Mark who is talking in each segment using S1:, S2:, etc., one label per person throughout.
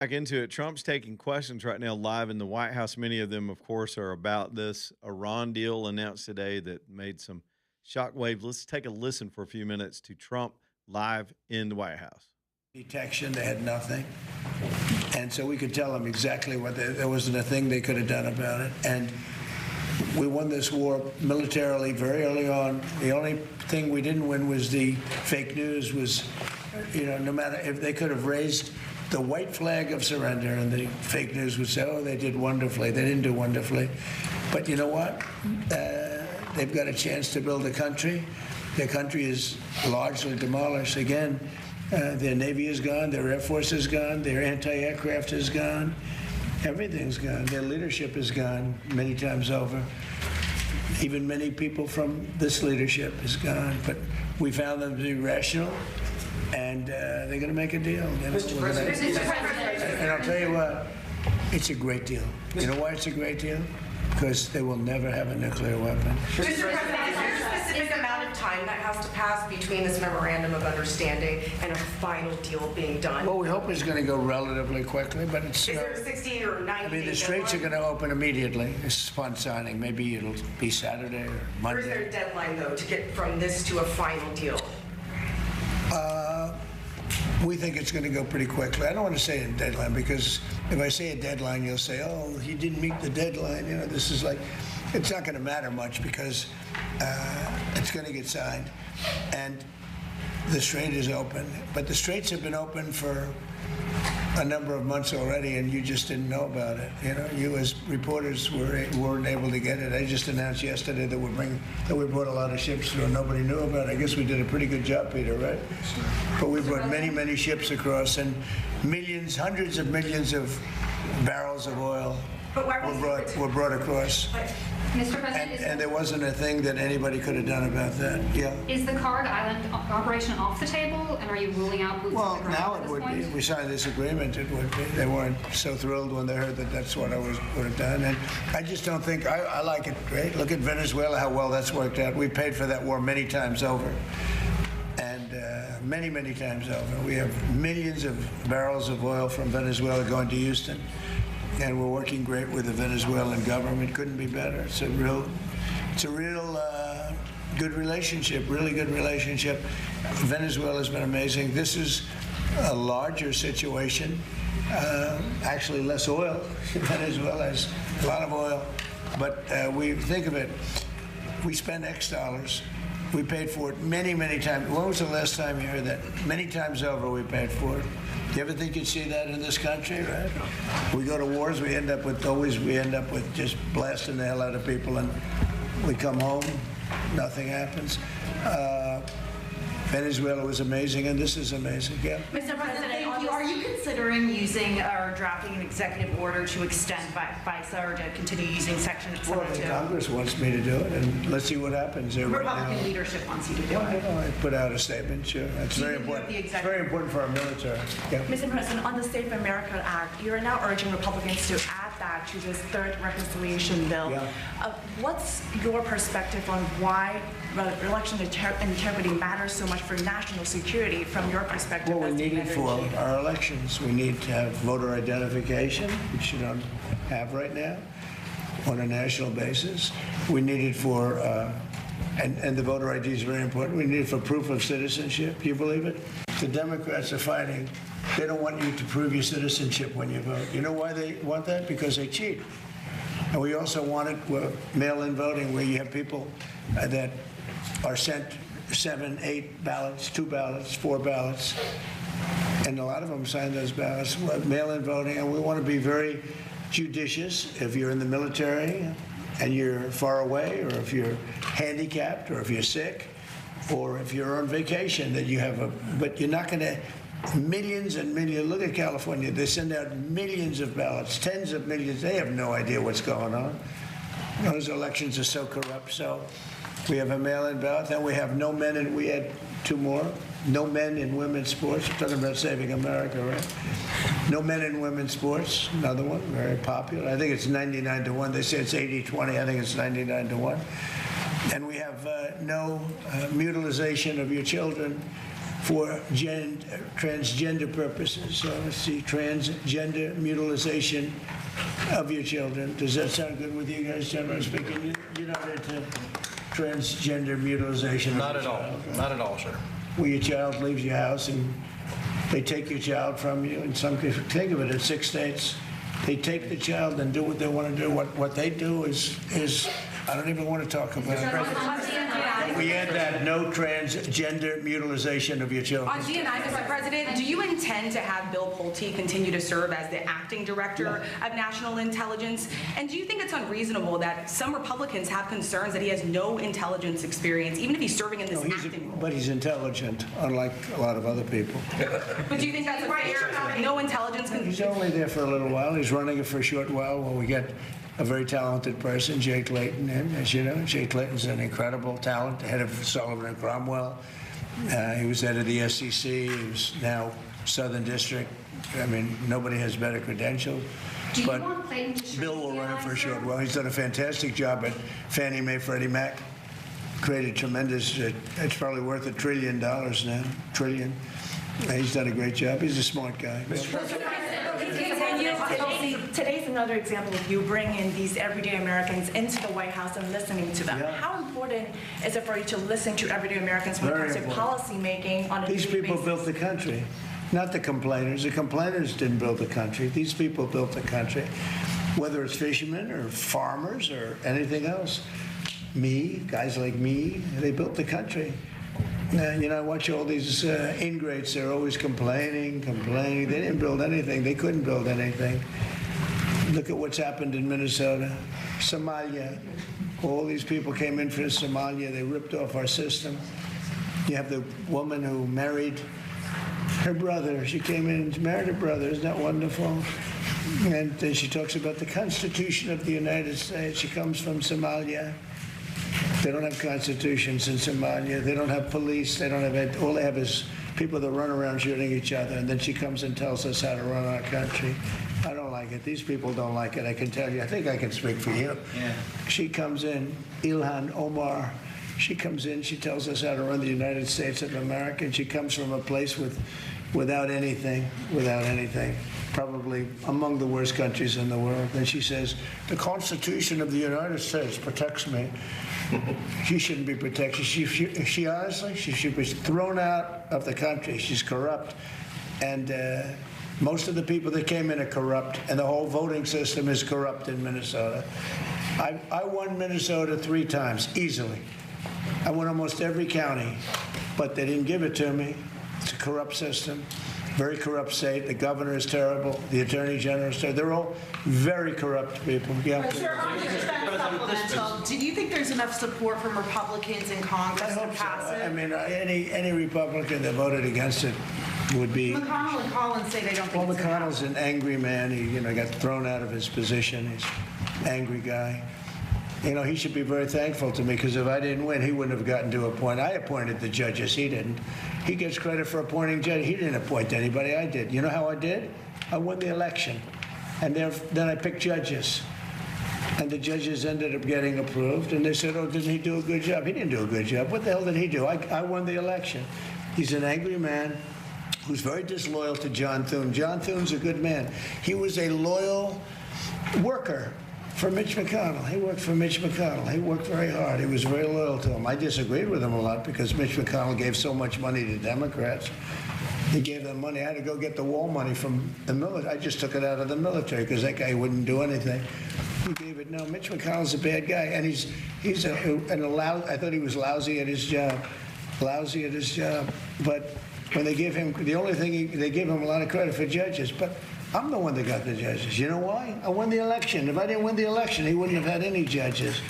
S1: Back into it. Trump's taking questions right now live in the White House. Many of them, of course, are about this Iran deal announced today that made some shockwaves. Let's take a listen for a few minutes to Trump live in the White House.
S2: Detection, they had nothing. And so we could tell them exactly what there wasn't a thing they could have done about it. And we won this war militarily very early on. The only thing we didn't win was the fake news was, no matter if they could have raised the white flag of surrender and the fake news would say, oh, they did wonderfully. They didn't do wonderfully. But you know what? They've got a chance to build a country. Their country is largely demolished. Again, their Navy is gone, their Air Force is gone, their anti-aircraft is gone. Everything's gone. Their leadership is gone many times over. Even many people from this leadership is gone. But we found them to be rational, and they're going to make a deal.
S3: Mr. President.
S2: And I'll tell you what, it's a great deal. You know why it's a great deal? Because they will never have a nuclear weapon.
S3: Mr. President, is there a specific amount of time that has to pass between this memorandum of understanding and a final deal being done?
S2: Well, we hope it's going to go relatively quickly, but it's...
S3: Is there a 60 or 90
S2: I mean, the
S3: day
S2: straits are
S3: deadline?
S2: going to open immediately. It's fun signing. Maybe it'll be Saturday or
S3: Or is there
S2: Monday.
S3: a deadline, though, to get from this to a final deal?
S2: We think it's going to go pretty quickly. I don't want to say a deadline because if I say a deadline, you'll say, oh, he didn't meet the deadline. This is like, it's not going to matter much because it's going to get signed. And the strait is open. But the straits have been open for a number of months already, and you just didn't know about it. You as reporters weren't able to get it. I just announced yesterday that we brought a lot of ships through, and nobody knew about it. I guess we did a pretty good job, Peter, right? But we brought many, many ships across, and millions, hundreds of millions of barrels of oil were brought across.
S4: Mr. President,
S2: And there wasn't a thing that anybody could have done about that. Yeah.
S4: is the Carg Island operation off the table, and are you ruling out boots on
S2: Well,
S4: the ground
S2: now
S4: at
S2: it
S4: this
S2: would
S4: point?
S2: be. We signed this agreement, it would be. They weren't so thrilled when they heard that that's what I would have done. And I just don't think, I like it great. Look at Venezuela, how well that's worked out. We paid for that war many times over. And many, many times over. We have millions of barrels of oil from Venezuela going to Houston. And we're working great with the Venezuelan government. Couldn't be better. It's a real good relationship, really good relationship. Venezuela's been amazing. This is a larger situation. Actually, less oil. Venezuela has a lot of oil. But we think of it, we spend X dollars. We paid for it many, many times. When was the last time you heard that? Many times over we paid for it. Do you ever think you'd see that in this country, right? We go to wars, we end up with just blasting the hell out of people, and we come home, nothing happens. Venezuela was amazing, and this is amazing. Yeah.
S5: Mr. President, are you considering using or drafting an executive order to extend FISA or to continue using Section
S2: Well, the
S5: 702?
S2: Congress wants me to do it, and let's see what happens there right now.
S5: Republican leadership wants you to do
S2: Well,
S5: it.
S2: I put out a statement, sure. That's
S5: You
S2: very
S5: can do it
S2: important.
S5: the
S2: It's
S5: executive-
S2: very important for our military. Yeah.
S6: Mr. President, on the Safe America Act, you're now urging Republicans to add that to this third reconciliation bill.
S2: Yeah.
S6: What's your perspective on why election integrity matters so much for national security from your perspective?
S2: Well, we
S6: as the
S2: need it for
S6: commander-in-chief?
S2: our elections. We need to have voter identification, which you don't have right now, on a national basis. We need it for, and the voter ID is very important. We need it for proof of citizenship. Do you believe it? The Democrats are fighting. They don't want you to prove your citizenship when you vote. You know why they want that? Because they cheat. And we also want it with mail-in voting, where you have people that are sent 7, 8 ballots, 2 ballots, 4 ballots, and a lot of them sign those ballots. Mail-in voting, and we want to be very judicious. If you're in the military and you're far away, or if you're handicapped, or if you're sick, or if you're on vacation, that you have but you're not going to. Millions and millions. Look at California. They send out millions of ballots, tens of millions. They have no idea what's going on. Those elections are so corrupt. So we have a mail-in ballot. Then we have no men, and we had 2 more. No men in women's sports. We're talking about saving America, right? No men in women's sports. Another one, very popular. I think it's 99-1. They say it's 80-20. I think it's 99-1. And we have no mutilization of your children. for transgender purposes. So let's see, transgender mutilization of your children. Does that sound good with you guys, generally speaking? You're not into transgender mutilization?
S7: Not at all. Not at all, sir.
S2: Where your child leaves your house and they take your child from you. In some cases, think of it, in 6 states, they take the child and do what they want to do. What they do is I don't even want to talk about it. We add that, no transgender mutilization of your children.
S3: On D&I, Mr. President, do you intend to have Bill Pulte continue to serve as the acting director of national intelligence? And do you think it's unreasonable that some Republicans have concerns that he has no intelligence experience, even if he's serving in this acting role?
S2: But he's intelligent, unlike a lot of other people.
S3: But do you think that's a fair, no intelligence?
S2: He's only there for a little while. He's running it for a short while we get a very talented person, Jay Clayton, in. As you know, Jay Clayton's an incredible talent, head of Sullivan and Cromwell. He was head of the SEC. He was now Southern District. I mean, nobody has better credentials.
S4: Do you
S2: But
S4: want Clayton to
S2: Bill will run it for a
S4: sure.
S2: short while. He's done a fantastic job at Fannie Mae, Freddie Mac. Created tremendous, it's probably worth $1 trillion now, trillion. He's done a great job. He's a smart guy.
S6: Today's another example of you bringing these everyday Americans into the White House and listening to them.
S2: Yeah.
S6: How important is it for you to listen to everyday Americans when
S2: Very
S6: it comes to
S2: important.
S6: policy making on a
S2: These
S6: daily
S2: people
S6: basis?
S2: built the country, not the complainers. The complainers didn't build the country. These people built the country, whether it's fishermen or farmers or anything else. Guys like me, they built the country. You know, I watch all these ingrates. They're always complaining. They didn't build anything. They couldn't build anything. Look at what's happened in Minnesota, Somalia. All these people came in from Somalia. They ripped off our system. You have the woman who married her brother. She came in and married her brother. Isn't that wonderful? And then she talks about the Constitution of the United States. She comes from Somalia. They don't have constitutions in Somalia. They don't have police. They don't have, all they have is people that run around shooting each other. And then she comes and tells us how to run our country. I don't like it. These people don't like it. I can tell you. I think I can speak for you.
S7: Yeah.
S2: She comes in, Ilhan Omar. She comes in. She tells us how to run the United States of America. And she comes from a place without anything, probably among the worst countries in the world. And she says, the Constitution of the United States protects me. She shouldn't be protected. She honestly, she should be thrown out of the country. She's corrupt. And most of the people that came in are corrupt, and the whole voting system is corrupt in Minnesota. I won Minnesota 3 times, easily. I won almost every county, but they didn't give it to me. It's a corrupt system, very corrupt state. The governor is terrible. The attorney general is terrible. They're all very corrupt people. Yeah.
S5: Do you think there's enough support from Republicans in Congress
S2: I
S5: to
S2: hope so.
S5: pass it?
S2: I mean, any Republican that voted against it would be.
S5: McConnell and Collins say they don't
S2: Well,
S5: think it's enough.
S2: McConnell's an angry man. He, got thrown out of his position. He's an angry guy. He should be very thankful to me, because if I didn't win, he wouldn't have gotten to appoint. I appointed the judges. He didn't. He gets credit for appointing judges. He didn't appoint anybody. I did. You know how I did? I won the election. And then I picked judges. And the judges ended up getting approved. And they said, oh, didn't he do a good job? He didn't do a good job. What the hell did he do? I won the election. He's an angry man who's very disloyal to John Thune. John Thune's a good man. He was a loyal worker for Mitch McConnell. He worked for Mitch McConnell. He worked very hard. He was very loyal to him. I disagreed with him a lot because Mitch McConnell gave so much money to Democrats. He gave them money. I had to go get the wall money from the military. I just took it out of the military because that guy wouldn't do anything. He gave it. No, Mitch McConnell's a bad guy, and I thought he was lousy at his job. Lousy at his job. But when they give him, the only thing they give him a lot of credit for judges, but I'm the one that got the judges. You know why? I won the election. If I didn't win the election, he wouldn't have had any judges.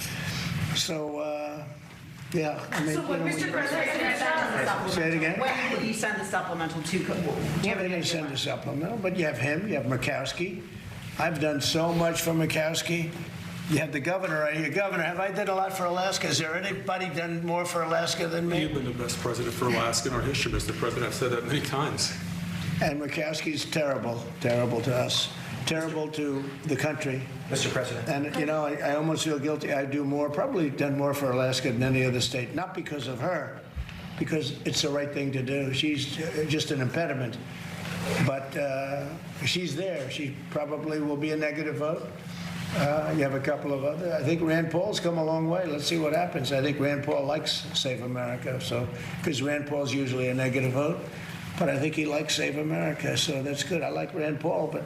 S2: So, yeah. I mean,
S5: Mr. President,
S2: say it again.
S5: when will you send the supplemental to? Do you have
S2: They
S5: any
S2: didn't
S5: idea
S2: send
S5: when?
S2: a supplemental, but you have him, you have Murkowski. I've done so much for Murkowski. You have the governor right here. Governor, have I done a lot for Alaska? Has there anybody done more for Alaska than me?
S8: You've been the best president for Alaska in our history, Mr. President. I've said that many times.
S2: And Murkowski's terrible, terrible to us, terrible to the country.
S7: Mr. President.
S2: And, I almost feel guilty. I do more, probably done more for Alaska than any other state, not because of her, because it's the right thing to do. She's just an impediment. But she's there. She probably will be a negative vote. You have a couple of other. I think Rand Paul's come a long way. Let's see what happens. I think Rand Paul likes Save America, so because Rand Paul's usually a negative vote, but I think he likes Save America, so that's good. I like Rand Paul, but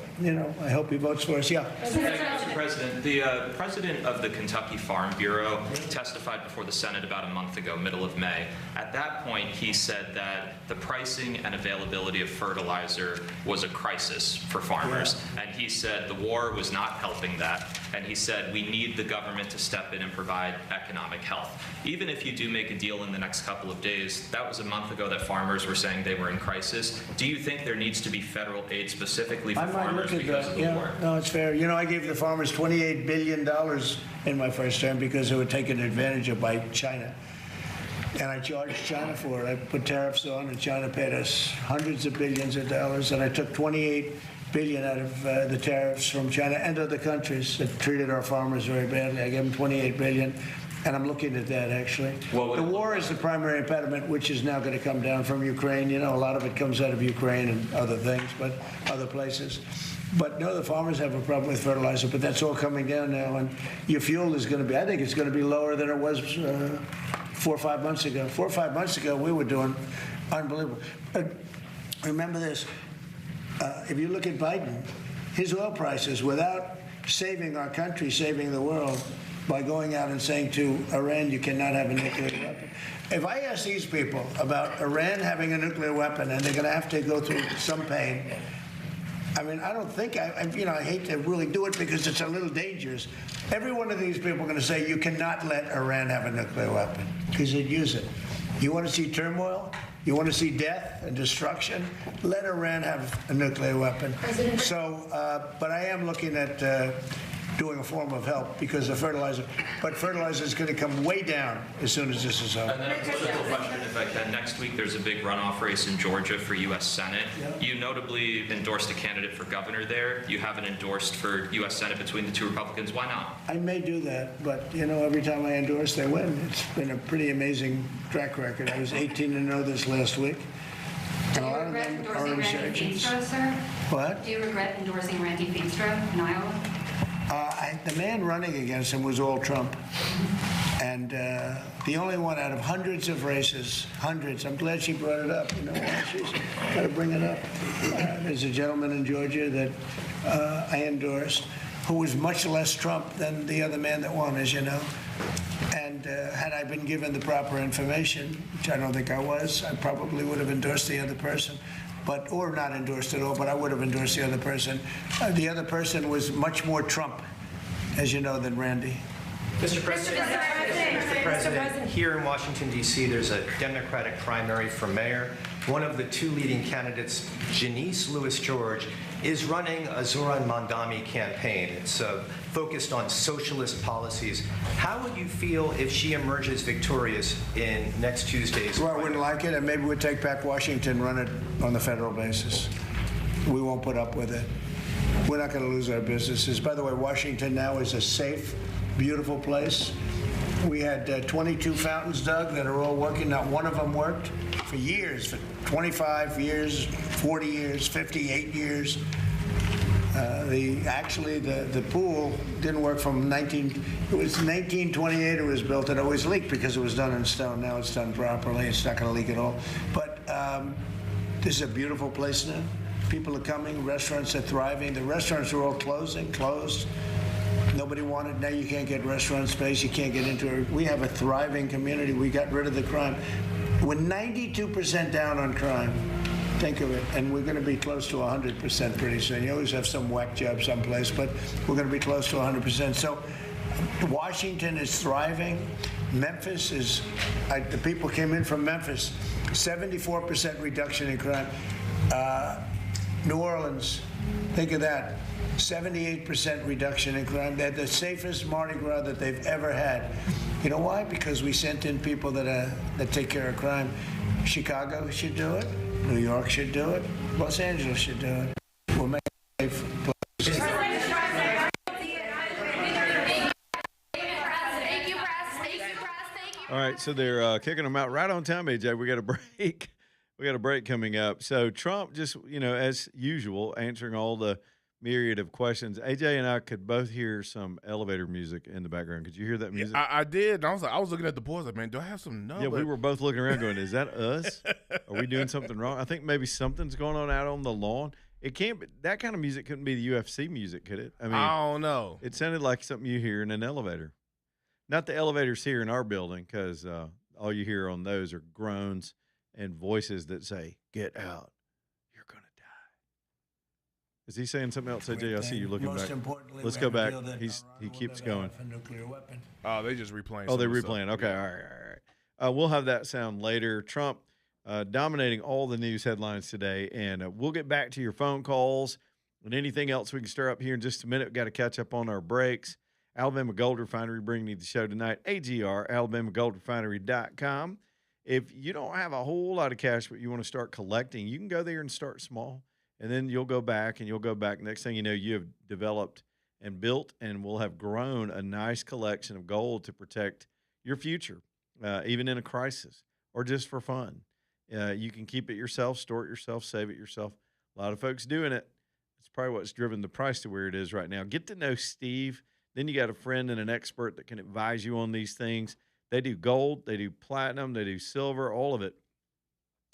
S2: I hope he votes for us. Yeah.
S9: Thank you, Mr. President. The president of the Kentucky Farm Bureau testified before the Senate about a month ago, middle of May. At that point, he said that the pricing and availability of fertilizer was a crisis for farmers. Yeah. And he said the war was not helping that. And he said we need the government to step in and provide economic help. Even if you do make a deal in the next couple of days, that was a month ago that farmers were saying they were in crisis. Do you think there needs to be federal aid specifically for farmers because of the war?
S2: No, it's fair. I gave the farmers $28 billion in my first term because they were taken advantage of by China. And I charged China for it. I put tariffs on, and China paid us hundreds of billions of dollars, and I took $28 billion out of the tariffs from China and other countries that treated our farmers very badly. I gave them $28 billion. And I'm looking at that, actually. The war is the primary impediment, which is now going to come down from Ukraine. A lot of it comes out of Ukraine and other things, but other places. But no, the farmers have a problem with fertilizer, but that's all coming down now. And your fuel is going to be, I think it's going to be lower than it was 4 or 5 months ago. 4 or 5 months ago, we were doing unbelievable. But remember this, if you look at Biden, his oil prices, without saving our country, saving the world, by going out and saying to Iran, you cannot have a nuclear weapon. If I ask these people about Iran having a nuclear weapon and they're going to have to go through some pain, I mean, I don't think, I hate to really do it because it's a little dangerous. Every one of these people are going to say you cannot let Iran have a nuclear weapon because they'd use it. You want to see turmoil? You want to see death and destruction? Let Iran have a nuclear weapon. So, but I am looking at doing a form of help because of fertilizer. But fertilizer is going to come way down as soon as this is over.
S9: And then a political question, if I can. Next week, there's a big runoff race in Georgia for U.S. Senate. Yeah. You notably endorsed a candidate for governor there. You haven't endorsed for U.S. Senate between the two Republicans. Why not?
S2: I may do that, but, every time I endorse, they win. It's been a pretty amazing track record. I was 18-0 this last week.
S4: Do you regret endorsing Randy Feenstra, sir?
S2: What?
S4: Do you regret endorsing Randy Feenstra in Iowa?
S2: The man running against him was all Trump. And the only one out of hundreds of races, hundreds, I'm glad she brought it up. She's got to bring it up. There's a gentleman in Georgia that I endorsed who was much less Trump than the other man that won, as you know. And had I been given the proper information, which I don't think I was, I probably would have endorsed the other person. Or not endorsed at all, but I would have endorsed the other person. The other person was much more Trump, as you know, than Randy.
S7: Mr. President, here in Washington, D.C., there's a Democratic primary for mayor. One of the two leading candidates, Janice Lewis-George, is running a Zoran Mandami campaign. It's focused on socialist policies. How would you feel if she emerges victorious in next Tuesday's?
S2: Well, I wouldn't like it, and maybe we'd take back Washington, run it on the federal basis. We won't put up with it. We're not going to lose our businesses. By the way, Washington now is a safe, beautiful place. We had 22 fountains dug that are all working. Not one of them worked for years, for 25 years, 40 years, 58 years. The pool didn't work from it was 1928 it was built. It always leaked because it was done in stone. Now it's done properly. It's not going to leak at all. But this is a beautiful place now. People are coming. Restaurants are thriving. The restaurants are all closed. Nobody wanted. Now you can't get restaurant space. You can't get into it. We have a thriving community. We got rid of the crime. We're 92% down on crime. Think of it. And we're going to be close to 100% pretty soon. You always have some whack job someplace, but we're going to be close to 100%. So Washington is thriving. Memphis is, the people came in from Memphis, 74% reduction in crime. New Orleans, think of that, 78% reduction in crime. They had the safest Mardi Gras that they've ever had. You know why? Because we sent in people that take care of crime. Chicago should do it. New York should do it. Los Angeles should do it. We'll make it safe place.
S1: All right. right, so they're kicking them out right on time, AJ. We got a break. We got a break coming up. So Trump just, as usual, answering all the myriad of questions. AJ and I could both hear some elevator music in the background. Could you hear that music?
S10: I did. And I was looking at the boards like, man, do I have some? No.
S1: Yeah, we were both looking around going, is that us? Are we doing something wrong? I think maybe something's going on out on the lawn. It can't be, that kind of music couldn't be the UFC music, could it? I mean,
S10: I don't know.
S1: it sounded like something you hear in an elevator. Not the elevators here in our building, because all you hear on those are groans and voices that say, get out. You're going to die. Is he saying something else, AJ? I see you looking
S2: Most
S1: back.
S2: importantly,
S1: Let's
S2: we
S1: go
S2: have a
S1: back.
S2: deal that
S1: He
S2: Iran
S1: keeps
S2: will never
S1: going.
S2: have a nuclear weapon.
S10: Oh, they just replaying.
S1: Oh, they're
S10: some of the
S1: replaying.
S10: stuff.
S1: Okay, all right. We'll have that sound later. Trump dominating all the news headlines today, and we'll get back to your phone calls and anything else we can stir up here in just a minute. We've got to catch up on our breaks. Alabama Gold Refinery bringing you the show tonight. AGR, AlabamaGoldRefinery.com. If you don't have a whole lot of cash, but you want to start collecting, you can go there and start small, and then you'll go back and you'll go back. Next thing you know, you have developed and built and will have grown a nice collection of gold to protect your future, even in a crisis or just for fun. You can keep it yourself, store it yourself, save it yourself. A lot of folks doing it. It's probably what's driven the price to where it is right now. Get to know Steve. Then you got a friend and an expert that can advise you on these things. They do gold, they do platinum, they do silver, all of it.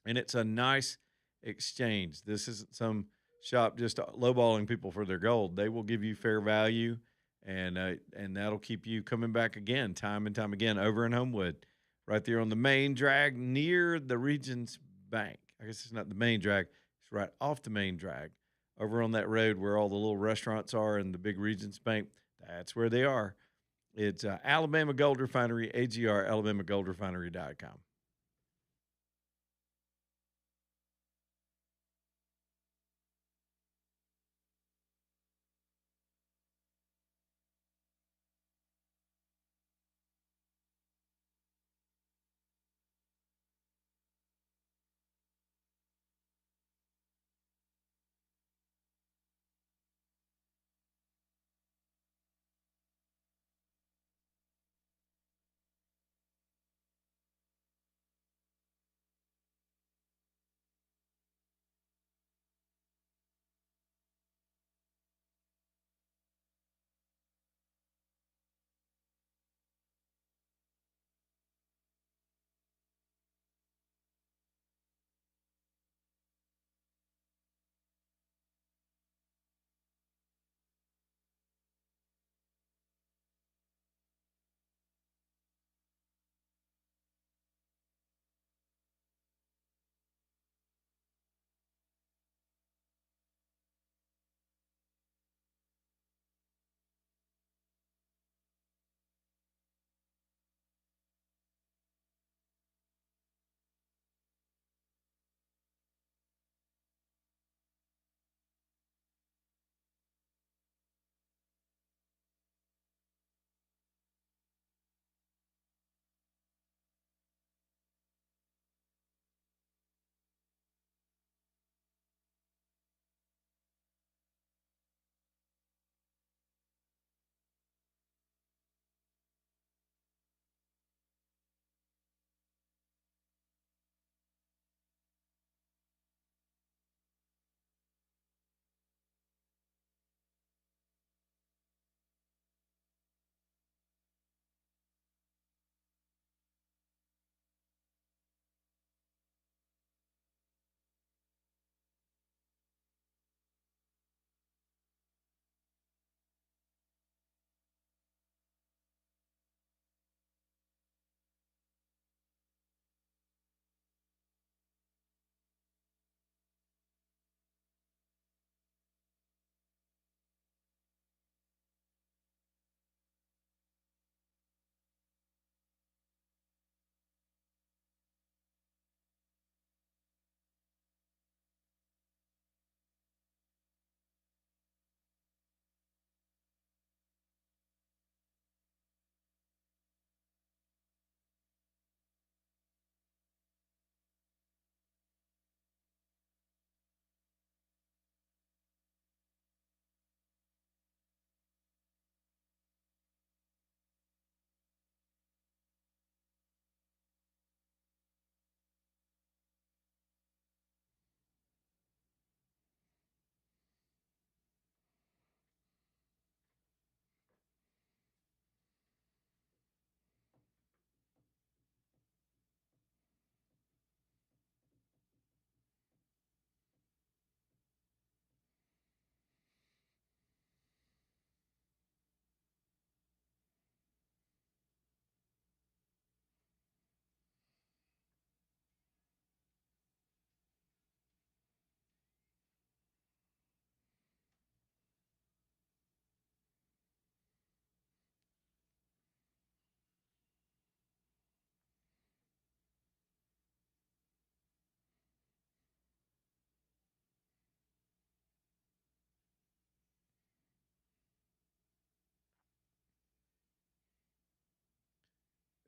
S1: And it's a nice exchange. This isn't some shop just lowballing people for their gold. They will give you fair value, and that'll keep you coming back again, time and time again, over in Homewood, right there on the main drag near the Regions Bank. I guess it's not the main drag. It's right off the main drag, over on that road where all the little restaurants are and the big Regions Bank. That's where they are. It's Alabama Gold Refinery, AGR, AlabamaGoldRefinery.com.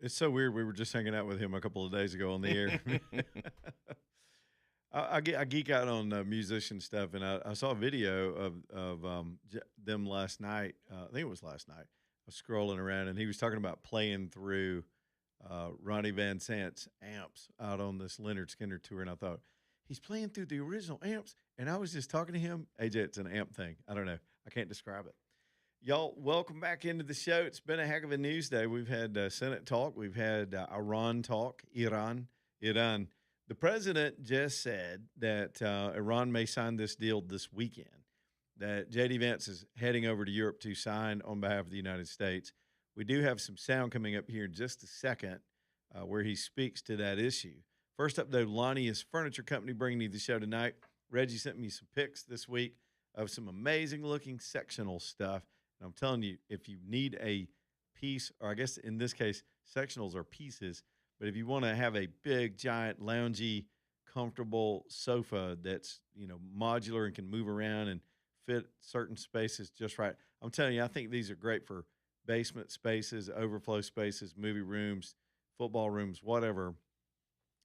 S1: It's so weird. We were just hanging out with him a couple of days ago on the air. I geek out on musician stuff, and I saw a video of them last night. I think it was last night. I was scrolling around, and he was talking about playing through Ronnie Van Zant's amps out on this Leonard Skinner tour, and I thought he's playing through the original amps. And I was just talking to him. AJ, it's an amp thing. I don't know. I can't describe it. Y'all, welcome back into the show. It's been a heck of a news day. We've had Senate talk. We've had Iran talk. Iran. The president just said that Iran may sign this deal this weekend, that J.D. Vance is heading over to Europe to sign on behalf of the United States. We do have some sound coming up here in just a second where he speaks to that issue. First up, though, Lonnie's Furniture Company bringing you the show tonight. Reggie sent me some pics this week of some amazing-looking sectional stuff. And I'm telling you, if you need a piece, or I guess in this case, sectionals are pieces, but if you want to have a big, giant, loungy, comfortable sofa that's, modular and can move around and fit certain spaces just right, I'm telling you, I think these are great for basement spaces, overflow spaces, movie rooms, football rooms, whatever.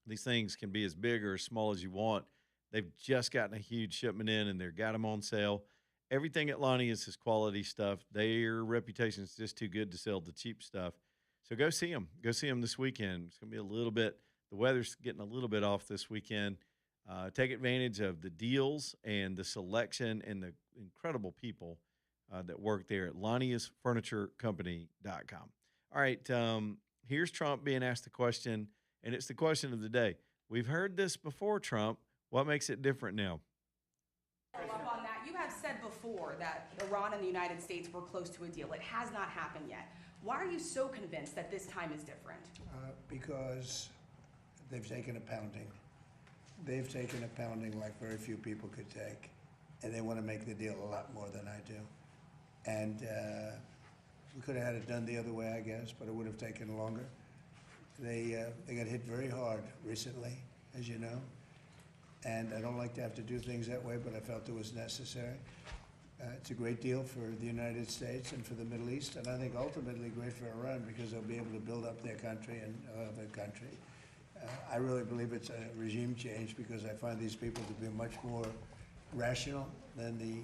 S1: These things can be as big or as small as you want. They've just gotten a huge shipment in, and they've got them on sale. Everything at Lonnie is quality stuff. Their reputation is just too good to sell the cheap stuff. So go see them. Go see them this weekend. It's going to be a little bit, the weather's getting a little bit off this weekend. Take advantage of the deals and the selection and the incredible people that work there at Lonnie'sFurnitureCompany.com. All right, here's Trump being asked the question, and it's the question of the day. We've heard this before, Trump. What makes it different now?
S3: Follow up on that. You have said before that Iran and the United States were close to a deal. It has not happened yet. Why are you so convinced that this time is different?
S2: Because they've taken a pounding. They've taken a pounding like very few people could take, and they want to make the deal a lot more than I do. And we could have had it done the other way, I guess, but it would have taken longer. They got hit very hard recently, as you know. And I don't like to have to do things that way, but I felt it was necessary. It's a great deal for the United States and for the Middle East, and I think ultimately great for Iran because they'll be able to build up their country and other country. I really believe it's a regime change because I find these people to be much more rational than the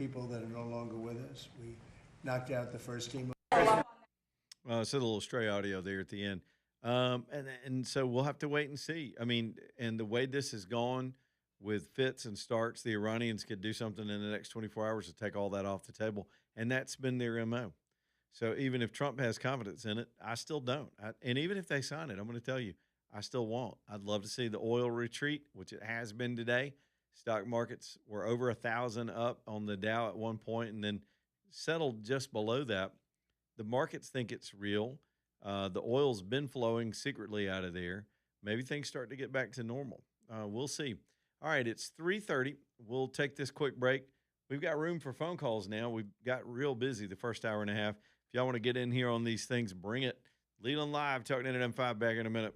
S2: people that are no longer with us. We knocked out the first team.
S1: Well, it's a little stray audio there at the end. And so we'll have to wait and see. I mean, and the way this has gone with fits and starts, the Iranians could do something in the next 24 hours to take all that off the table. And that's been their MO. So even if Trump has confidence in it, I still don't. And even if they sign it, I'm going to tell you, I still won't. I'd love to see the oil retreat, which it has been today. Stock markets were over 1,000 up on the Dow at one point and then settled just below that. The markets think it's real. The oil's been flowing secretly out of there. Maybe things start to get back to normal. We'll see. All right, it's 3:30. We'll take this quick break. We've got room for phone calls now. We've got real busy the first hour and a half. If y'all want to get in here on these things, bring it. Leland Live, Talking at M5, back in a minute.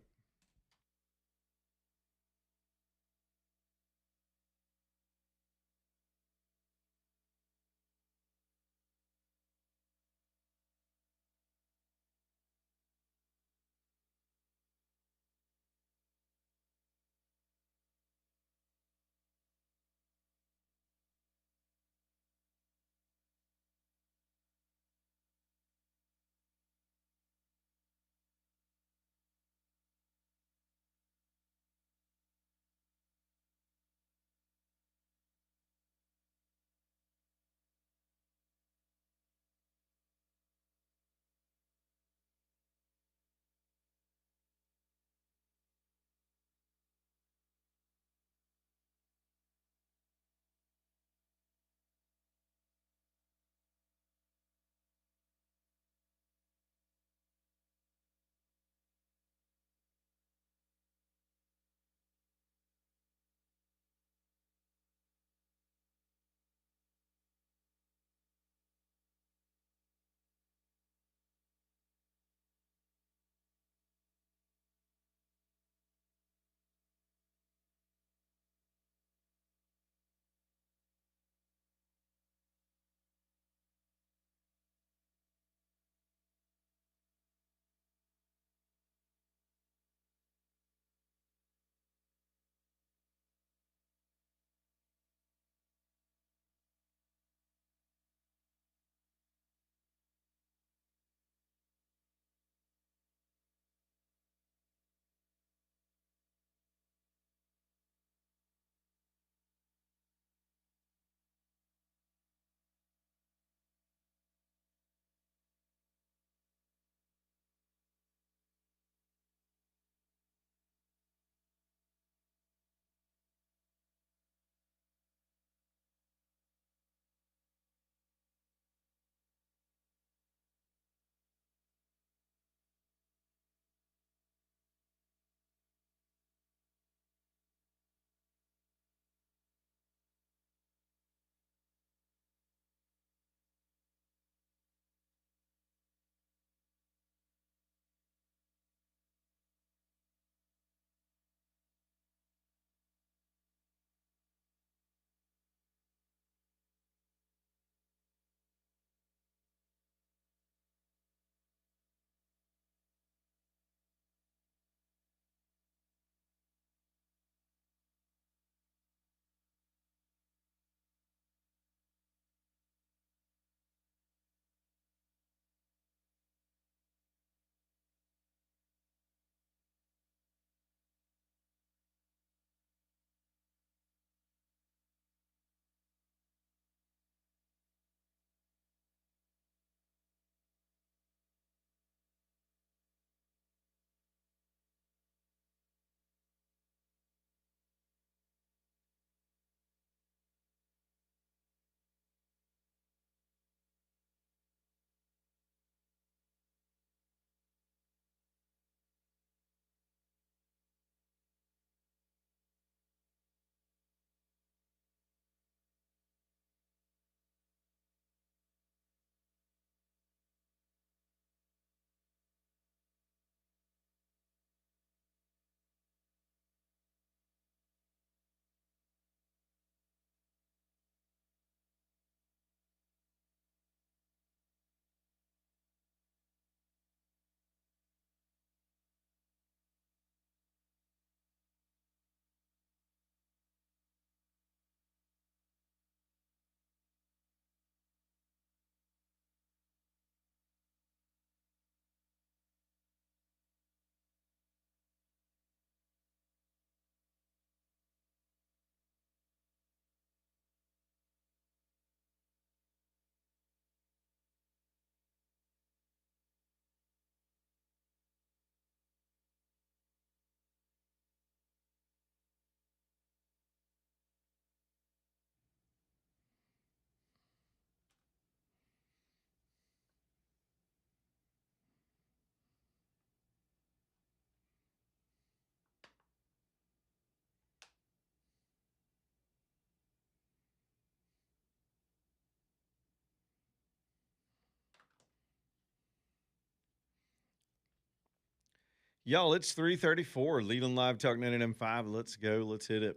S1: Y'all, it's 3:34. Leland Live Talk 99.5. Let's go. Let's hit it.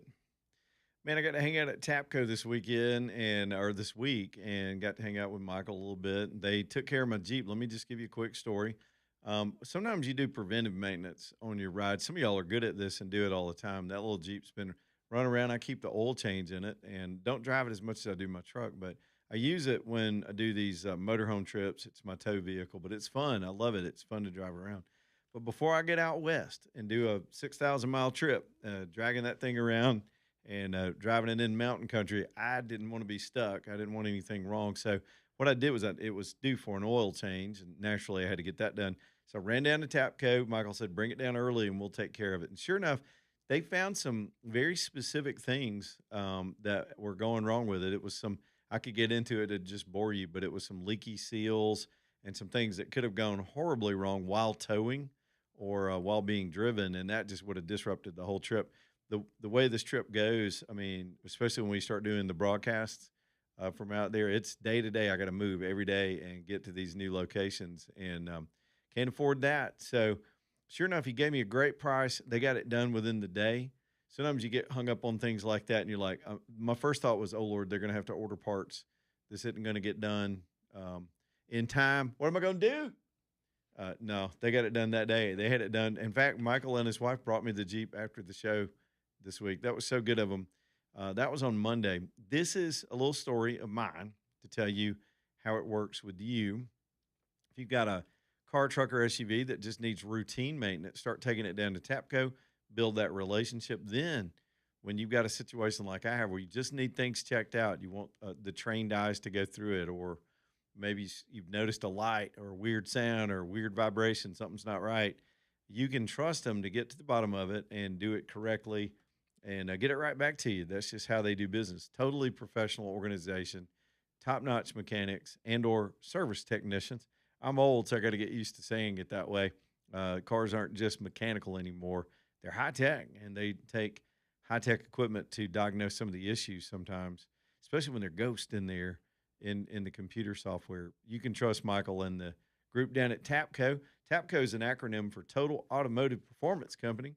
S1: Man, I got to hang out at Tapco this weekend or this week and got to hang out with Michael a little bit. They took care of my Jeep. Let me just give you a quick story. Sometimes you do preventive maintenance on your ride. Some of y'all are good at this and do it all the time. That little Jeep's been running around. I keep the oil change in it and don't drive it as much as I do my truck, but I use it when I do these motorhome trips. It's my tow vehicle, but it's fun. I love it. It's fun to drive around. But before I get out west and do a 6,000-mile trip, dragging that thing around and driving it in mountain country, I didn't want to be stuck. I didn't want anything wrong. So what I did was it was due for an oil change, and naturally I had to get that done. So I ran down to Tapco. Michael said, bring it down early and we'll take care of it. And sure enough, they found some very specific things that were going wrong with it. It was some, I could get into it to just bore you, but it was some leaky seals and some things that could have gone horribly wrong while towing or while being driven, and that just would have disrupted the whole trip. The way this trip goes, I mean, especially when we start doing the broadcasts from out there, it's day to day. I got to move every day and get to these new locations, and can't afford that. So sure enough, he gave me a great price. They got it done within the day. Sometimes you get hung up on things like that, and you're like, my first thought was, oh, Lord, they're going to have to order parts. This isn't going to get done in time. What am I going to do? No, they got it done that day. They had it done. In fact, Michael and his wife brought me the Jeep after the show this week. That was so good of them. That was on Monday. This is a little story of mine to tell you how it works with you. If you've got a car, truck, or SUV that just needs routine maintenance, start taking it down to Tapco, build that relationship. Then when you've got a situation like I have where you just need things checked out, you want the trained eyes to go through it, or maybe you've noticed a light or a weird sound or a weird vibration, something's not right, you can trust them to get to the bottom of it and do it correctly and get it right back to you. That's just how they do business. Totally professional organization, top-notch mechanics and or service technicians. I'm old, so I got to get used to saying it that way. Cars aren't just mechanical anymore. They're high-tech, and they take high-tech equipment to diagnose some of the issues sometimes, especially when they're ghosts in there. In the computer software. You can trust Michael and the group down at Tapco. Tapco is an acronym for Total Automotive Performance Company,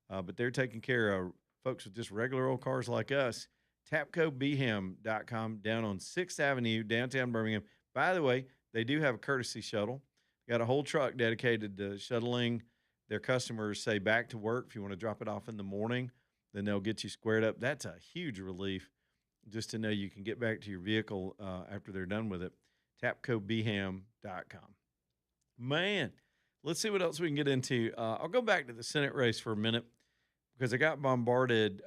S1: but they're taking care of folks with just regular old cars like us. TapcoBham.com down on 6th Avenue, downtown Birmingham. By the way, they do have a courtesy shuttle. Got a whole truck dedicated to shuttling their customers, say, back to work. If you want to drop it off in the morning, then they'll get you squared up. That's a huge relief, just to know you can get back to your vehicle after they're done with it. TapcoBham.com. Man, let's see what else we can get into. I'll go back to the Senate race for a minute because I got bombarded.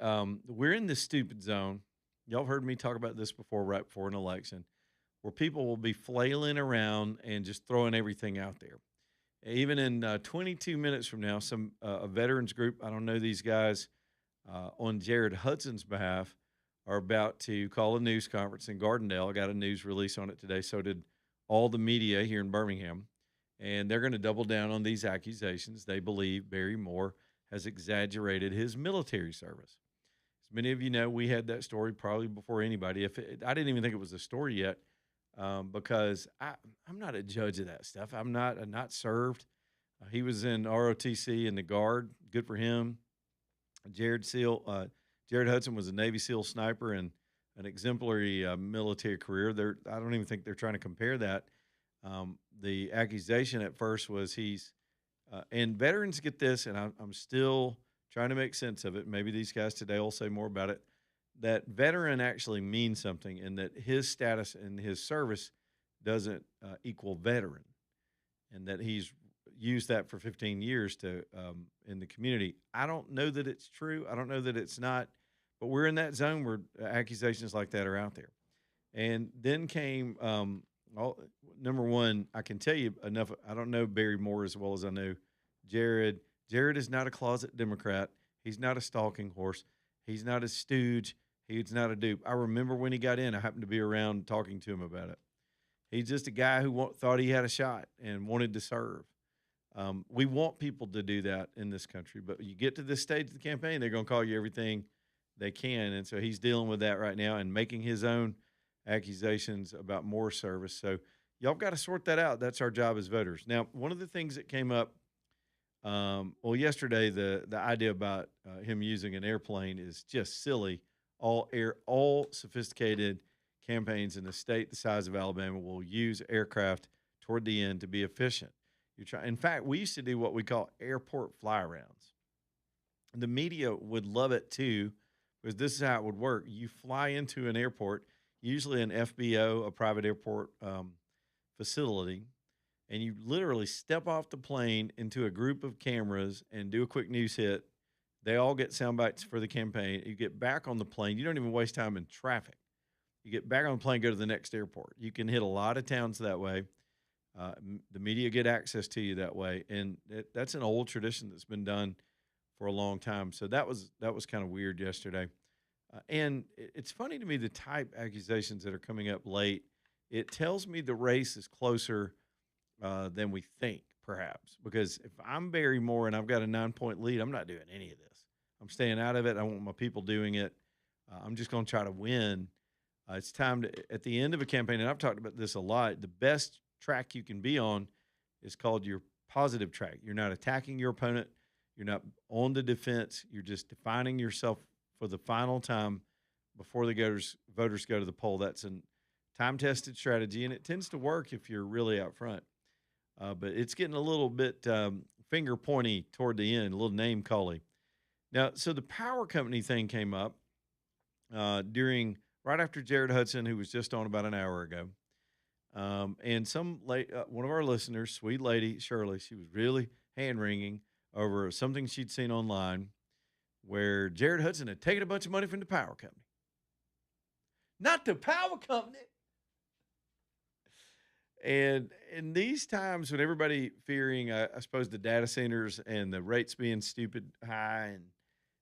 S1: We're in this stupid zone. Y'all have heard me talk about this before, right before an election, where people will be flailing around and just throwing everything out there. Even in 22 minutes from now, a veterans group, I don't know these guys, on Jared Hudson's behalf, are about to call a news conference in Gardendale. I got a news release on it today. So did all the media here in Birmingham. And they're going to double down on these accusations. They believe Barry Moore has exaggerated his military service. As many of you know, we had that story probably before anybody. I didn't even think it was a story yet because I'm not a judge of that stuff. I'm not served. He was in ROTC in the Guard. Good for him. Jared Hudson was a Navy SEAL sniper and an exemplary military career. I don't even think they're trying to compare that. The accusation at first was and veterans get this, and I'm still trying to make sense of it. Maybe these guys today will say more about it, that veteran actually means something and that his status and his service doesn't equal veteran, and that he's used that for 15 years in the community. I don't know that it's true. I don't know that it's not. But we're in that zone where accusations like that are out there. And then came, number one, I can tell you enough. I don't know Barry Moore as well as I know Jared. Jared is not a closet Democrat. He's not a stalking horse. He's not a stooge. He's not a dupe. I remember when he got in, I happened to be around talking to him about it. He's just a guy who thought he had a shot and wanted to serve. We want people to do that in this country. But you get to this stage of the campaign, they're going to call you everything they can. And so he's dealing with that right now and making his own accusations about more service. So y'all got to sort that out. That's our job as voters. Now, one of the things that came up Well, yesterday the idea about him using an airplane is just silly. All sophisticated campaigns in a state the size of Alabama will use aircraft toward the end to be efficient. In fact, we used to do what we call airport fly arounds. The media would love it too, because this is how it would work. You fly into an airport, usually an FBO, a private airport facility, and you literally step off the plane into a group of cameras and do a quick news hit. They all get sound bites for the campaign. You get back on the plane. You don't even waste time in traffic. You get back on the plane, go to the next airport. You can hit a lot of towns that way. The media get access to you that way, and that's an old tradition that's been done for a long time. So that was kind of weird yesterday. And it's funny to me the type accusations that are coming up late. It tells me the race is closer than we think, perhaps, because if I'm Barry Moore and I've got a 9-point lead, I'm not doing any of this. I'm staying out of it. I want my people doing it. I'm just going to try to win. It's time to, at the end of a campaign, and I've talked about this a lot, the best track you can be on is called your positive track. You're not attacking your opponent. You're not on the defense. You're just defining yourself for the final time before the voters go to the poll. That's a time-tested strategy, and it tends to work if you're really out front. But it's getting a little bit finger-pointy toward the end, a little name-calling. Now, so the power company thing came up right after Jared Hudson, who was just on about an hour ago. And one of our listeners, sweet lady, Shirley, she was really hand-wringing over something she'd seen online where Jared Hudson had taken a bunch of money from the power company. Not the power company. And in these times when everybody fearing, I suppose, the data centers and the rates being stupid high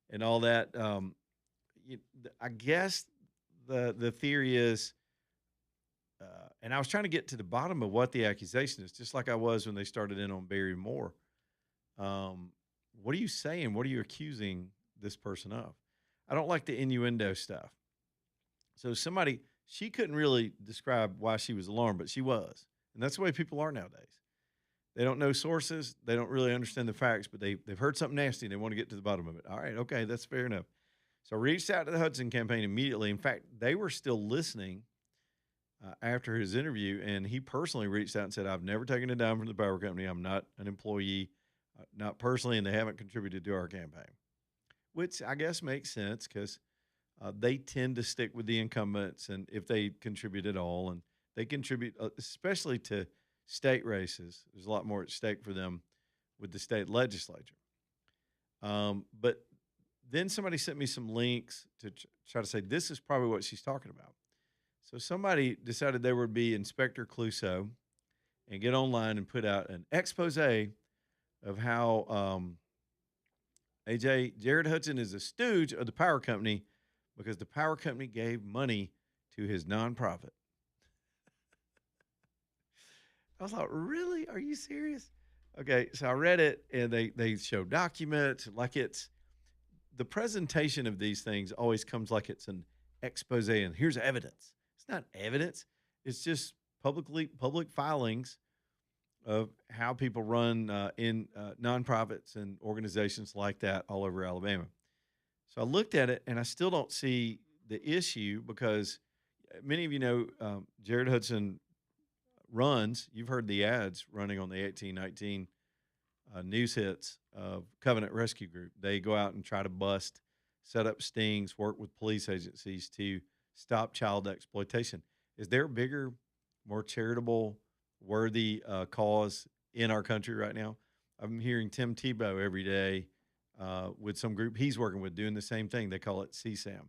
S1: and all that, I guess the theory is, and I was trying to get to the bottom of what the accusation is, just like I was when they started in on Barry Moore. What are you saying? What are you accusing this person of? I don't like the innuendo stuff. So she couldn't really describe why she was alarmed, but she was. And that's the way people are nowadays. They don't know sources. They don't really understand the facts, but they've heard something nasty and they want to get to the bottom of it. All right, okay, that's fair enough. So I reached out to the Hudson campaign immediately. In fact, they were still listening after his interview, and he personally reached out and said, I've never taken a dime from the power company. I'm not an employee, not personally, and they haven't contributed to our campaign, which I guess makes sense because they tend to stick with the incumbents, and if they contribute at all, and they contribute especially to state races. There's a lot more at stake for them with the state legislature. But then somebody sent me some links to try to say this is probably what she's talking about. So somebody decided they would be Inspector Clouseau and get online and put out an expose of how Jared Hudson is a stooge of the power company because the power company gave money to his nonprofit. I was like, really? Are you serious? Okay, so I read it, and they show documents. Like the presentation of these things always comes like it's an expose, and here's evidence. It's not evidence. It's just public filings of how people run in nonprofits and organizations like that all over Alabama. So I looked at it, and I still don't see the issue because many of you know Jared Hudson runs. You've heard the ads running on the 1819 news hits of Covenant Rescue Group. They go out and try to bust, set up stings, work with police agencies to stop child exploitation. Is there a bigger, more charitable, worthy cause in our country right now? I'm hearing Tim Tebow every day with some group he's working with doing the same thing. They call it CSAM,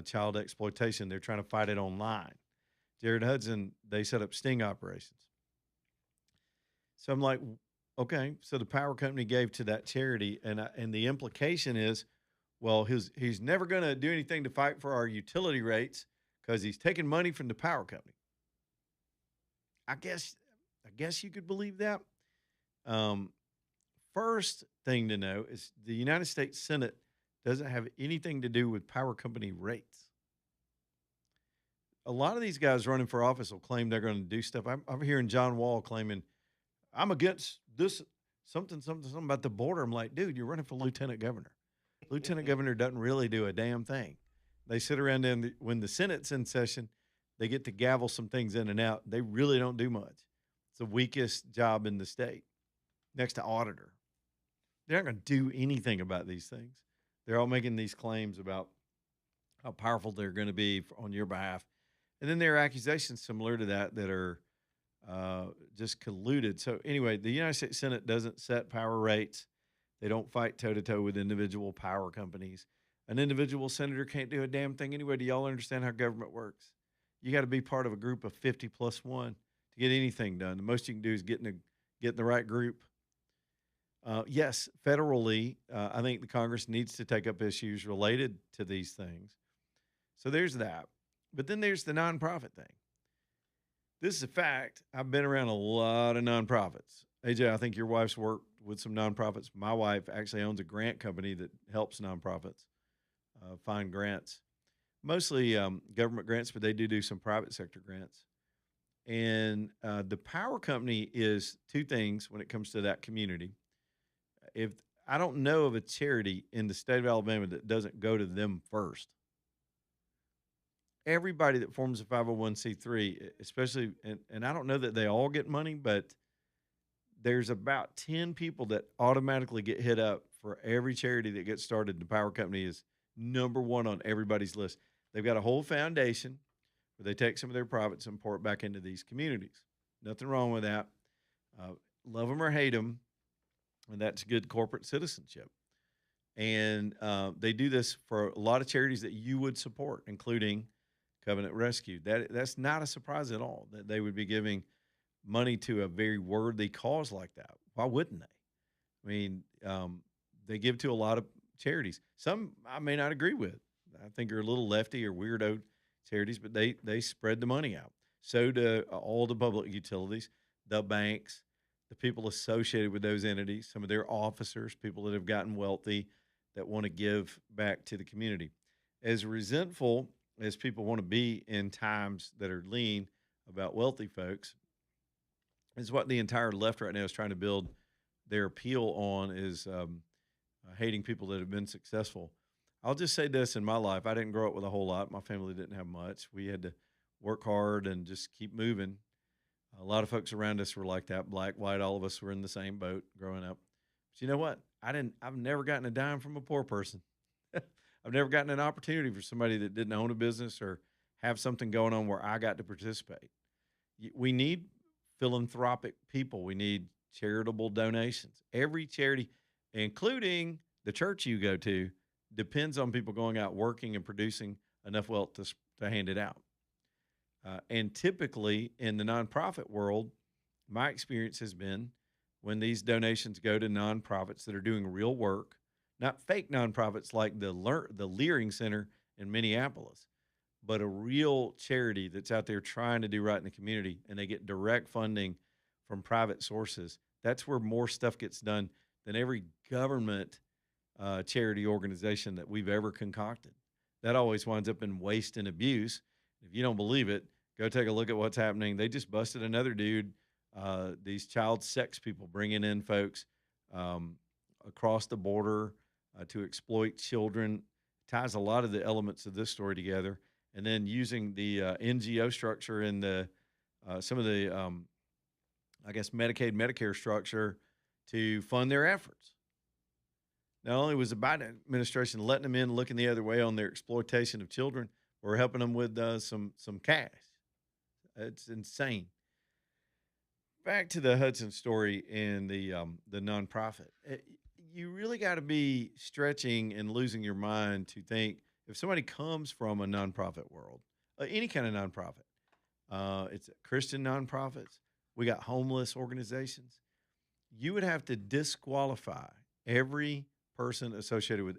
S1: child exploitation. They're trying to fight it online. Jared Hudson, they set up sting operations. So I'm like, okay, so the power company gave to that charity, and the implication is, well, he's never going to do anything to fight for our utility rates because he's taking money from the power company. I guess you could believe that. First thing to know is the United States Senate doesn't have anything to do with power company rates. A lot of these guys running for office will claim they're going to do stuff. I'm hearing John Wall claiming, I'm against this something about the border. I'm like, dude, you're running for lieutenant governor. Lieutenant governor doesn't really do a damn thing. They sit around when the Senate's in session, they get to gavel some things in and out. They really don't do much. It's the weakest job in the state, next to auditor. They're not going to do anything about these things. They're all making these claims about how powerful they're going to be on your behalf. And then there are accusations similar to that are just colluded. So anyway, the United States Senate doesn't set power rates. They don't fight toe-to-toe with individual power companies. An individual senator can't do a damn thing anyway. Do y'all understand how government works? You got to be part of a group of 50 plus one to get anything done. The most you can do is get in the right group. Yes, federally, I think the Congress needs to take up issues related to these things. So there's that. But then there's the nonprofit thing. This is a fact. I've been around a lot of nonprofits. AJ, I think your wife's worked with some nonprofits. My wife actually owns a grant company that helps nonprofits find grants, mostly government grants, but they do some private sector grants. And the power company is two things when it comes to that community. If I don't know of a charity in the state of Alabama that doesn't go to them first. Everybody that forms a 501c3, especially, and I don't know that they all get money, but there's about 10 people that automatically get hit up for every charity that gets started. The power company is number one on everybody's list. They've got a whole foundation where they take some of their profits and pour it back into these communities. Nothing wrong with that. Love them or hate them, and that's good corporate citizenship. And they do this for a lot of charities that you would support, including Covenant Rescue. That's not a surprise at all that they would be giving money to a very worthy cause like that. Why wouldn't they? I mean, they give to a lot of charities. Some I may not agree with. I think are a little lefty or weirdo charities, but they spread the money out. So do all the public utilities, the banks, the people associated with those entities, some of their officers, people that have gotten wealthy that want to give back to the community. As resentful as people want to be in times that are lean about wealthy folks, is what the entire left right now is trying to build their appeal on is hating people that have been successful. I'll just say this in my life. I didn't grow up with a whole lot. My family didn't have much. We had to work hard and just keep moving. A lot of folks around us were like that, black, white, all of us were in the same boat growing up. But you know what? I've never gotten a dime from a poor person. I've never gotten an opportunity for somebody that didn't own a business or have something going on where I got to participate. We need philanthropic people. We need charitable donations. Every charity, including the church you go to, depends on people going out working and producing enough wealth to hand it out. And typically in the nonprofit world, my experience has been when these donations go to nonprofits that are doing real work, not fake nonprofits like the Leering Center in Minneapolis, but a real charity that's out there trying to do right in the community, and they get direct funding from private sources. That's where more stuff gets done than every government charity organization that we've ever concocted. That always winds up in waste and abuse. If you don't believe it, go take a look at what's happening. They just busted another dude, these child sex people bringing in folks across the border to exploit children. Ties a lot of the elements of this story together. And then using the NGO structure and the some of the, I guess, Medicaid, Medicare structure to fund their efforts. Not only was the Biden administration letting them in, looking the other way on their exploitation of children, we're helping them with some cash. It's insane. Back to the Hudson story and the nonprofit. You really got to be stretching and losing your mind to think if somebody comes from a nonprofit world, any kind of nonprofit, it's Christian nonprofits. We got homeless organizations. You would have to disqualify every person associated with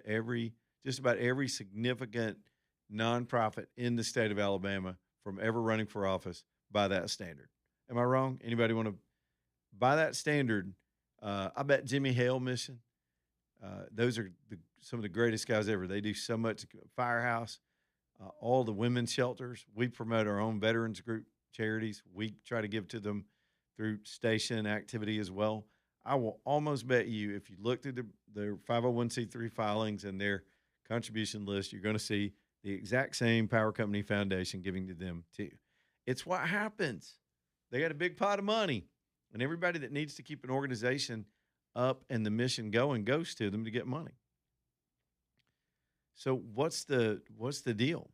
S1: just about every significant nonprofit in the state of Alabama from ever running for office by that standard. Am I wrong? Anybody want to, by that standard, I bet Jimmy Hale Mission, those are some of the greatest guys ever. They do so much. Firehouse, all the women's shelters. We promote our own veterans group charities. We try to give to them through station activity as well. I will almost bet you if you look through their 501c3 filings and their contribution list, you're going to see the exact same power company foundation giving to them too. It's what happens. They got a big pot of money, and everybody that needs to keep an organization up and the mission going goes to them to get money. So what's the deal?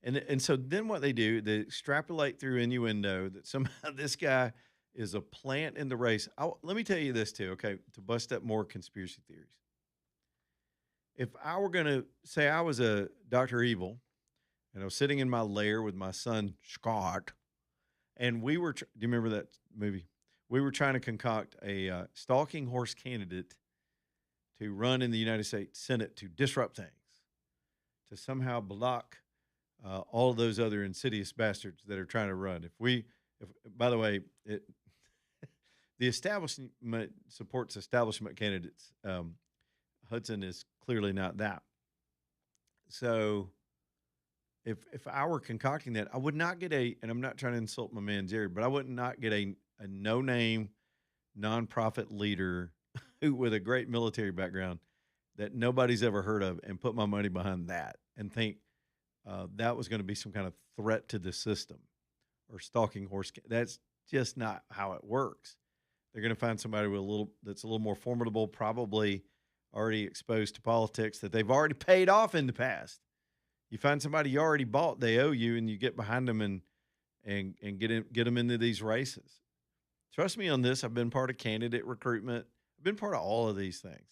S1: And so then what they do, they extrapolate through innuendo that somehow this guy is a plant in the race. Let me tell you this too, okay, to bust up more conspiracy theories. If I were going to say I was a Dr. Evil and I was sitting in my lair with my son Scott, and we were, do you remember that movie? We were trying to concoct a stalking horse candidate to run in the United States Senate to disrupt things, to somehow block all of those other insidious bastards that are trying to run. By the way, the establishment supports establishment candidates. Hudson is clearly not that. So if I were concocting that, I would not get and I'm not trying to insult my man Jerry, but I would not get a no-name nonprofit leader who with a great military background that nobody's ever heard of and put my money behind that and think that was going to be some kind of threat to the system or stalking horse. That's just not how it works. They're going to find somebody that's a little more formidable, probably already exposed to politics that they've already paid off in the past. You find somebody you already bought, they owe you, and you get behind them and get them into these races. Trust me on this. I've been part of candidate recruitment. I've been part of all of these things.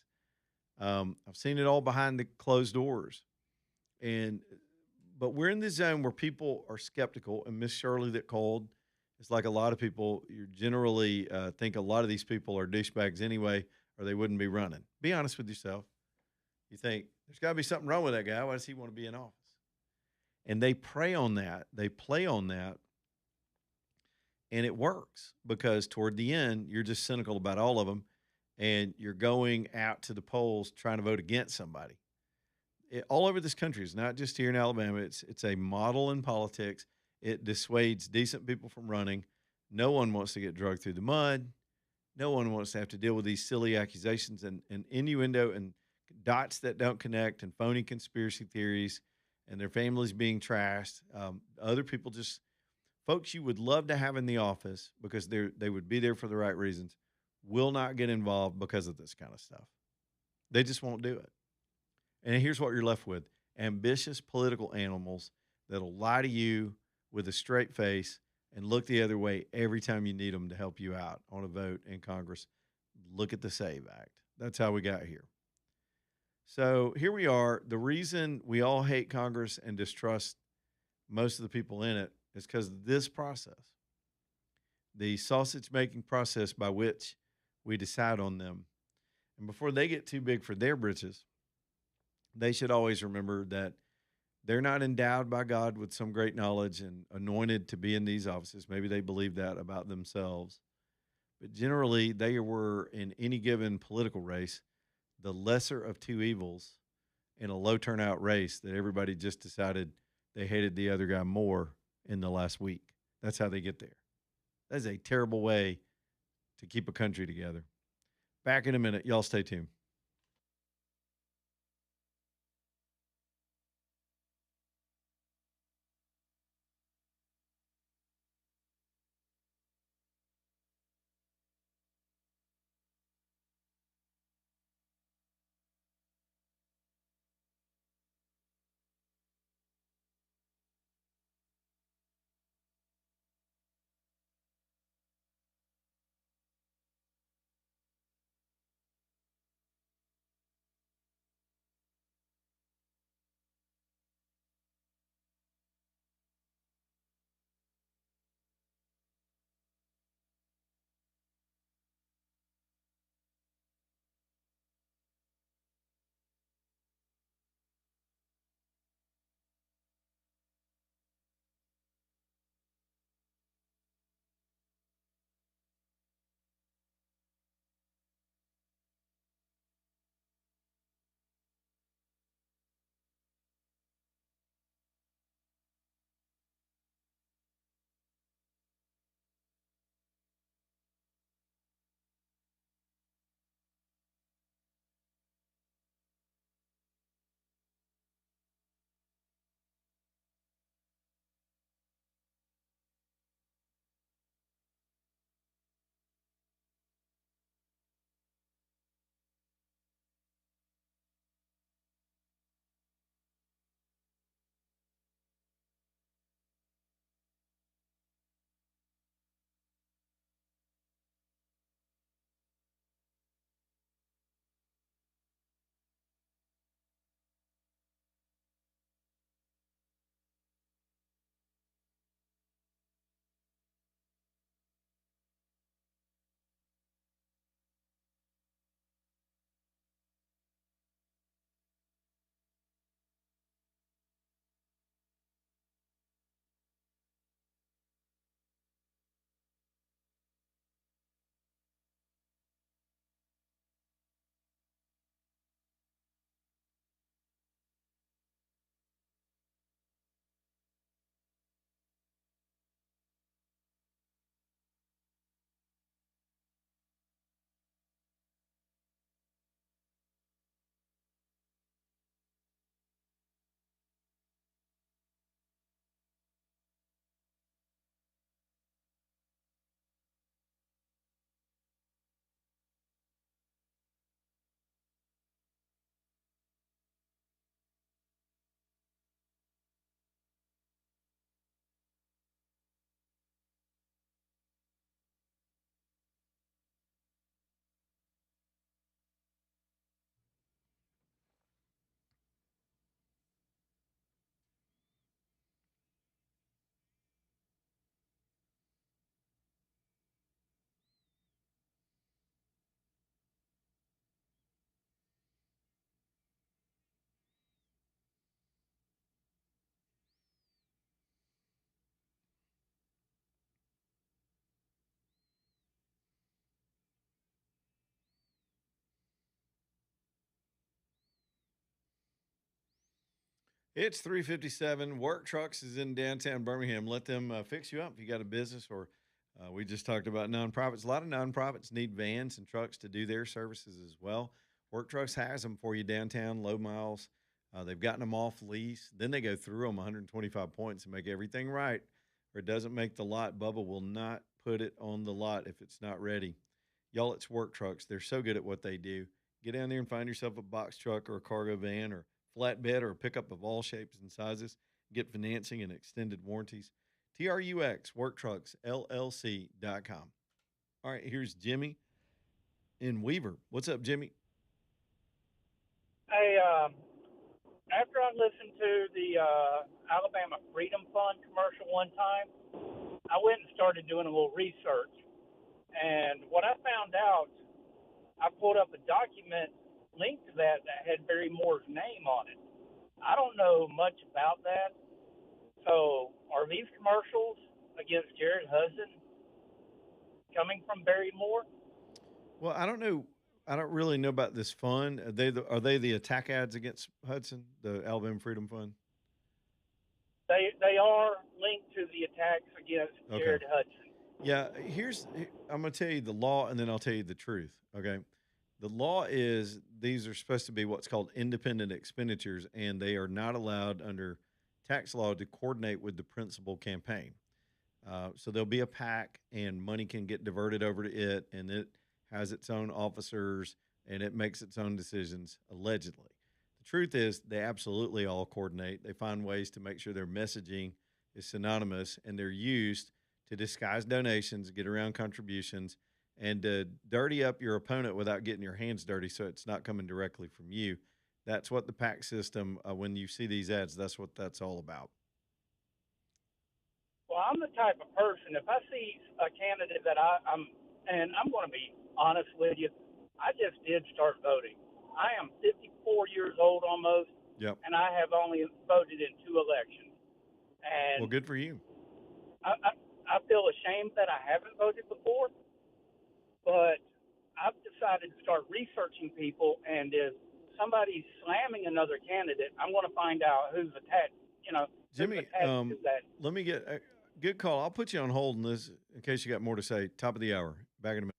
S1: I've seen it all behind the closed doors. But we're in this zone where people are skeptical, and Miss Shirley that called, it's like a lot of people, you generally think a lot of these people are douchebags anyway, or they wouldn't be running. Be honest with yourself. You think, there's got to be something wrong with that guy. Why does he want to be in office? And they prey on that. They play on that. And it works because toward the end, you're just cynical about all of them, and you're going out to the polls trying to vote against somebody. All over this country, it's not just here in Alabama. It's a model in politics. It dissuades decent people from running. No one wants to get dragged through the mud. No one wants to have to deal with these silly accusations and innuendo and dots that don't connect and phony conspiracy theories and their families being trashed. Other people folks you would love to have in the office because they would be there for the right reasons, will not get involved because of this kind of stuff. They just won't do it. And here's what you're left with: ambitious political animals that'll lie to you with a straight face and look the other way every time you need them to help you out on a vote in Congress. Look at the SAVE Act. That's how we got here. So here we are. The reason we all hate Congress and distrust most of the people in it is because of this process, the sausage-making process by which we decide on them. And before they get too big for their britches, they should always remember that they're not endowed by God with some great knowledge and anointed to be in these offices. Maybe they believe that about themselves. But generally, they were, in any given political race, the lesser of two evils in a low turnout race that everybody just decided they hated the other guy more in the last week. That's how they get there. That's a terrible way to keep a country together. Back in a minute. Y'all stay tuned. It's 3:57. Work Trucks is in downtown Birmingham. Let them fix you up if you got a business or we just talked about nonprofits. A lot of nonprofits need vans and trucks to do their services as well. Work Trucks has them for you downtown, low miles. They've gotten them off lease. Then they go through them 125 points and make everything right, or it doesn't make the lot. Bubba will not put it on the lot if it's not ready. Y'all, it's Work Trucks. They're so good at what they do. Get down there and find yourself a box truck or a cargo van or flatbed or a pickup of all shapes and sizes. Get financing and extended warranties. TRUX, Work Trucks, LLC.com. All right, here's Jimmy in Weaver. What's up, Jimmy?
S11: Hey, after I listened to the Alabama Freedom Fund commercial one time, I went and started doing a little research. And what I found out, I pulled up a document linked to that had Barry Moore's name on it. I don't know much about that. So are these commercials against Jared Hudson coming from Barry Moore?
S1: Well, I don't know. I don't really know about this fund. Are they the attack ads against Hudson, the Alabama Freedom Fund?
S11: They are linked to the attacks against Jared Hudson.
S1: Yeah, I'm going to tell you the law, and then I'll tell you the truth, okay? The law is these are supposed to be what's called independent expenditures, and they are not allowed under tax law to coordinate with the principal campaign. So there'll be a PAC, and money can get diverted over to it, and it has its own officers, and it makes its own decisions, allegedly. The truth is they absolutely all coordinate. They find ways to make sure their messaging is synonymous, and they're used to disguise donations, get around contributions, and to dirty up your opponent without getting your hands dirty so it's not coming directly from you. That's what the PAC system, when you see these ads, that's what that's all about.
S11: Well, I'm the type of person, if I see a candidate that I'm going to be honest with you, I just did start voting. I am 54 years old almost, and I have only voted in 2 elections. And
S1: well, good for you.
S11: I feel ashamed that I haven't voted before, but I've decided to start researching people, and if somebody's slamming another candidate, I'm going to find out who's attached,
S1: Jimmy,
S11: who's attached to that.
S1: let me get a good call. I'll put you on hold in this in case you got more to say. Top of the hour. Back in a minute.